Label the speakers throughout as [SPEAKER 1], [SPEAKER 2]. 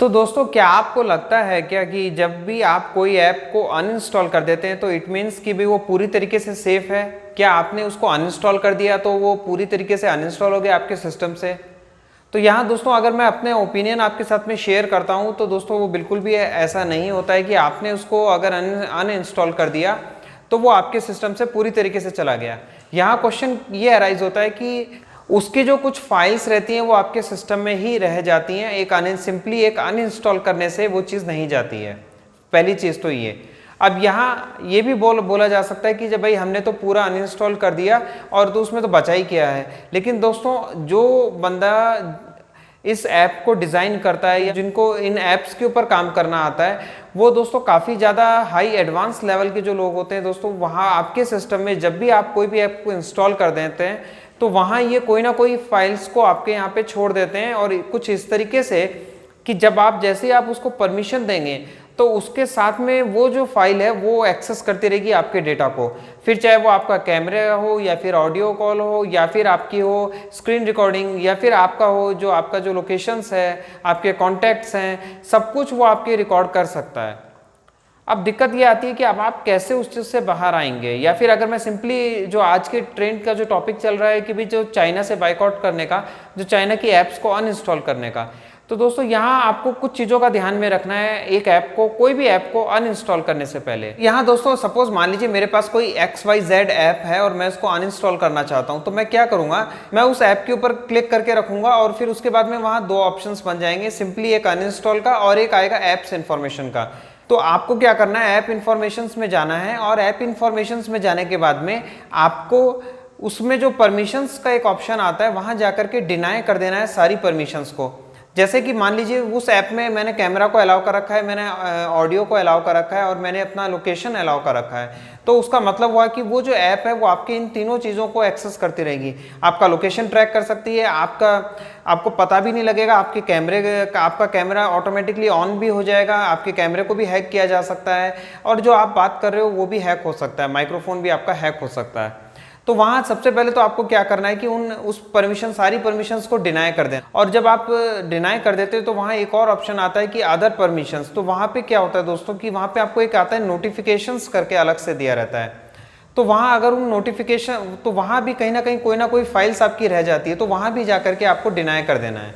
[SPEAKER 1] तो दोस्तों क्या आपको लगता है क्या कि जब भी आप कोई ऐप को अनइंस्टॉल कर देते हैं तो इट मीन्स कि भी वो पूरी तरीके से सेफ है? क्या आपने उसको अनइंस्टॉल कर दिया तो वो पूरी तरीके से अनइंस्टॉल हो गया आपके सिस्टम से? तो यहाँ दोस्तों अगर मैं अपने ओपिनियन आपके साथ में शेयर करता हूँ तो दोस्तों वो बिल्कुल भी ऐसा नहीं होता है कि आपने उसको अगर अनइंस्टॉल कर दिया तो वो आपके सिस्टम से पूरी तरीके से चला गया। यहाँ क्वेश्चन ये अराइज होता है कि उसकी जो कुछ फाइल्स रहती हैं वो आपके सिस्टम में ही रह जाती हैं, सिंपली एक अनइंस्टॉल करने से वो चीज़ नहीं जाती है। पहली चीज़ तो ये। अब यहाँ ये भी बोला जा सकता है कि जब भाई हमने तो पूरा अनइंस्टॉल कर दिया और तो उसमें तो बचा ही क्या है। लेकिन दोस्तों जो बंदा इस ऐप को डिज़ाइन करता है या जिनको इन ऐप्स के ऊपर काम करना आता है वो दोस्तों काफ़ी ज़्यादा हाई एडवांस लेवल के जो लोग होते हैं दोस्तों, वहाँ आपके सिस्टम में जब भी आप कोई भी ऐप को इंस्टॉल कर देते हैं तो वहाँ ये कोई ना कोई फाइल्स को आपके यहाँ पे छोड़ देते हैं और कुछ इस तरीके से कि जब आप जैसे ही आप उसको परमिशन देंगे तो उसके साथ में वो जो फाइल है वो एक्सेस करती रहेगी आपके डेटा को। फिर चाहे वो आपका कैमरा हो या फिर ऑडियो कॉल हो या फिर आपकी हो स्क्रीन रिकॉर्डिंग या फिर आपका हो जो आपका जो लोकेशंस है, आपके कॉन्टैक्ट्स हैं, सब कुछ वो आपके रिकॉर्ड कर सकता है। अब दिक्कत ये आती है कि अब आप कैसे उस चीज़ से बाहर आएंगे। या फिर अगर मैं सिंपली जो आज के ट्रेंड का जो टॉपिक चल रहा है कि भी जो चाइना से बाइकआउट करने का, जो चाइना की ऐप्स को अनइंस्टॉल करने का, तो दोस्तों यहाँ आपको कुछ चीज़ों का ध्यान में रखना है एक ऐप को, कोई भी ऐप को अनइंस्टॉल करने से पहले। यहाँ दोस्तों सपोज मान लीजिए मेरे पास कोई XYZ ऐप है और मैं उसको अनइंस्टॉल करना चाहता हूँ, तो मैं क्या करूँगा, मैं उस ऐप के ऊपर क्लिक करके रखूँगा और फिर उसके बाद में वहाँ दो ऑप्शंस बन जाएंगे, सिंपली एक अनइंस्टॉल का और एक आएगा ऐप्स इन्फॉर्मेशन का। तो आपको क्या करना है, ऐप इन्फॉर्मेशंस में जाना है और ऐप इन्फॉर्मेशंस में जाने के बाद में आपको उसमें जो परमिशंस का एक ऑप्शन आता है वहाँ जाकर के डिनाई कर देना है सारी परमिशंस को। जैसे कि मान लीजिए उस ऐप में मैंने कैमरा को अलाउ कर रखा है, मैंने ऑडियो को अलाउ कर रखा है और मैंने अपना लोकेशन अलाउ कर रखा है, तो उसका मतलब हुआ कि वो जो ऐप है वो आपकी इन तीनों चीज़ों को एक्सेस करती रहेगी। आपका लोकेशन ट्रैक कर सकती है, आपको पता भी नहीं लगेगा, आपका कैमरा ऑटोमेटिकली ऑन भी हो जाएगा, आपके कैमरे को भी हैक किया जा सकता है और जो आप बात कर रहे हो वो भी हैक हो सकता है, माइक्रोफोन भी आपका हैक हो सकता है। तो वहाँ सबसे पहले तो आपको क्या करना है कि सारी परमिशंस को डिनाई कर दें। और जब आप डिनाई कर देते हो तो वहाँ एक और ऑप्शन आता है कि अदर परमिशंस। तो वहाँ पे क्या होता है दोस्तों कि वहाँ पे आपको एक आता है नोटिफिकेशंस करके अलग से दिया रहता है। तो वहाँ अगर उन नोटिफिकेशन, तो वहाँ भी कहीं ना कोई फाइल्स आपकी रह जाती है, तो वहाँ भी जा करके आपको डिनाई कर देना है।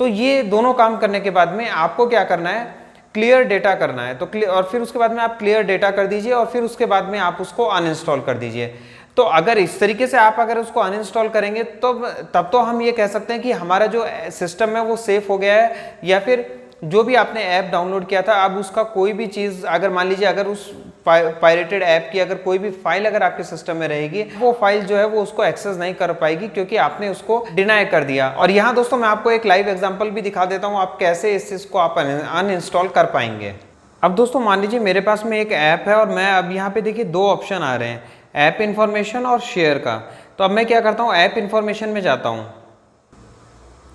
[SPEAKER 1] तो ये दोनों काम करने के बाद में आपको क्या करना है, क्लियर डेटा करना है। तो और फिर उसके बाद में आप क्लियर डेटा कर दीजिए और फिर उसके बाद में आप उसको अनइंस्टॉल कर दीजिए। तो अगर इस तरीके से आप अगर उसको अनइंस्टॉल करेंगे तो तब तो हम ये कह सकते हैं कि हमारा जो सिस्टम है वो सेफ हो गया है। या फिर जो भी आपने ऐप डाउनलोड किया था, अब उसका कोई भी चीज़ अगर मान लीजिए अगर उस पायरेटेड ऐप की अगर कोई भी फाइल अगर आपके सिस्टम में रहेगी, वो फाइल जो है वो उसको एक्सेस नहीं कर पाएगी क्योंकि आपने उसको डिनाई कर दिया। और यहाँ दोस्तों मैं आपको एक लाइव एग्जांपल भी दिखा देता हूँ आप कैसे इस चीज़ को आप अनइंस्टॉल कर पाएंगे। अब दोस्तों मान लीजिए मेरे पास में एक ऐप है और मैं अब यहाँ पे देखिए दो ऑप्शन आ रहे हैं, ऐप इन्फॉर्मेशन और शेयर का। तो अब मैं क्या करता हूँ, ऐप इन्फॉर्मेशन में जाता हूँ।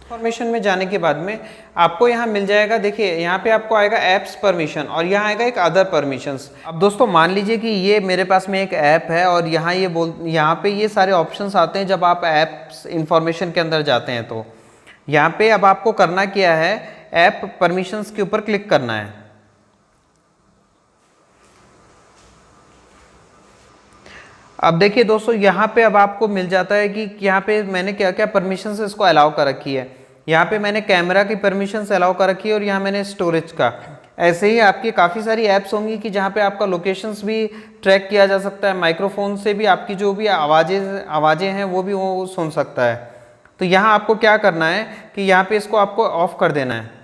[SPEAKER 1] इन्फॉर्मेशन में जाने के बाद में आपको यहाँ मिल जाएगा, देखिए यहाँ पे आपको आएगा ऐप्स परमिशन और यहाँ आएगा एक अदर परमिशंस। अब दोस्तों मान लीजिए कि ये मेरे पास में एक ऐप है और यहाँ पे ये सारे ऑप्शंस आते हैं जब आप ऐप्स इन्फॉर्मेशन के अंदर जाते हैं। तो यहाँ पे अब आपको करना क्या है, ऐप परमिशंस के ऊपर क्लिक करना है। अब देखिए दोस्तों यहाँ पे अब आपको मिल जाता है कि यहाँ पे मैंने क्या क्या परमिशंस इसको अलाउ कर रखी है। यहाँ पे मैंने कैमरा की परमिशंस अलाउ कर रखी है और यहाँ मैंने स्टोरेज का। ऐसे ही आपकी काफ़ी सारी ऐप्स होंगी कि जहाँ पे आपका लोकेशंस भी ट्रैक किया जा सकता है, माइक्रोफोन से भी आपकी जो भी आवाज़ें हैं वो भी वो सुन सकता है। तो यहाँ आपको क्या करना है कि यहाँ पे इसको आपको ऑफ कर देना है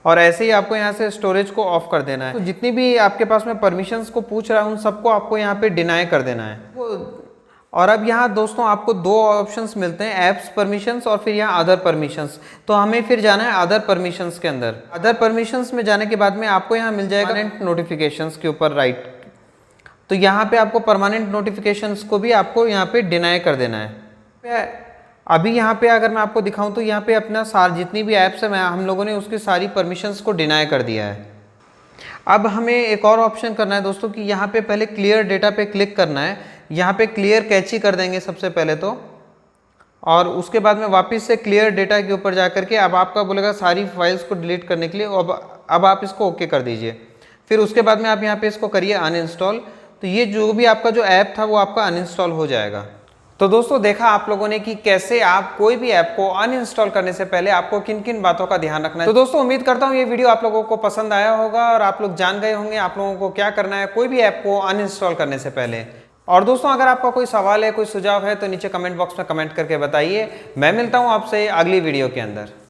[SPEAKER 1] और ऐसे ही आपको यहाँ से स्टोरेज को ऑफ कर देना है। तो जितनी भी आपके पास में परमिशंस को पूछ रहा है उन सबको आपको यहाँ पे डिनाई कर देना है। और अब यहाँ दोस्तों आपको दो ऑप्शंस मिलते हैं, ऐप्स परमिशंस और फिर यहाँ अदर परमिशंस। तो हमें फिर जाना है अदर परमिशंस के अंदर। अदर परमिशंस में जाने के बाद में आपको यहाँ मिल जाएगा परमानेंट नोटिफिकेशंस के ऊपर राइट। तो यहाँ पे आपको परमानेंट नोटिफिकेशंस को भी आपको यहाँ पे डिनाई कर देना है। अभी यहाँ पे अगर मैं आपको दिखाऊं तो यहाँ पे अपना जितनी भी ऐप्स है हम लोगों ने उसकी सारी परमिशंस को डिनाई कर दिया है। अब हमें एक और ऑप्शन करना है दोस्तों कि यहाँ पे पहले क्लियर डेटा पे क्लिक करना है। यहाँ पे क्लियर कैची कर देंगे सबसे पहले तो, और उसके बाद में वापस से क्लियर डेटा के ऊपर जा करके अब आपका बोलेगा सारी फाइल्स को डिलीट करने के लिए। अब आप इसको ओके कर दीजिए। फिर उसके बाद में आप यहाँ पे इसको करिए अनइंस्टॉल। तो ये जो भी आपका जो ऐप था वो आपका अनइंस्टॉल हो जाएगा। तो दोस्तों देखा आप लोगों ने कि कैसे आप कोई भी ऐप को अनइंस्टॉल करने से पहले आपको किन किन बातों का ध्यान रखना है। तो दोस्तों उम्मीद करता हूँ ये वीडियो आप लोगों को पसंद आया होगा और आप लोग जान गए होंगे आप लोगों को क्या करना है कोई भी ऐप को अनइंस्टॉल करने से पहले। और दोस्तों अगर आपका कोई सवाल है कोई सुझाव है तो नीचे कमेंट बॉक्स में कमेंट करके बताइए। मैं मिलता हूँ आपसे अगली वीडियो के अंदर।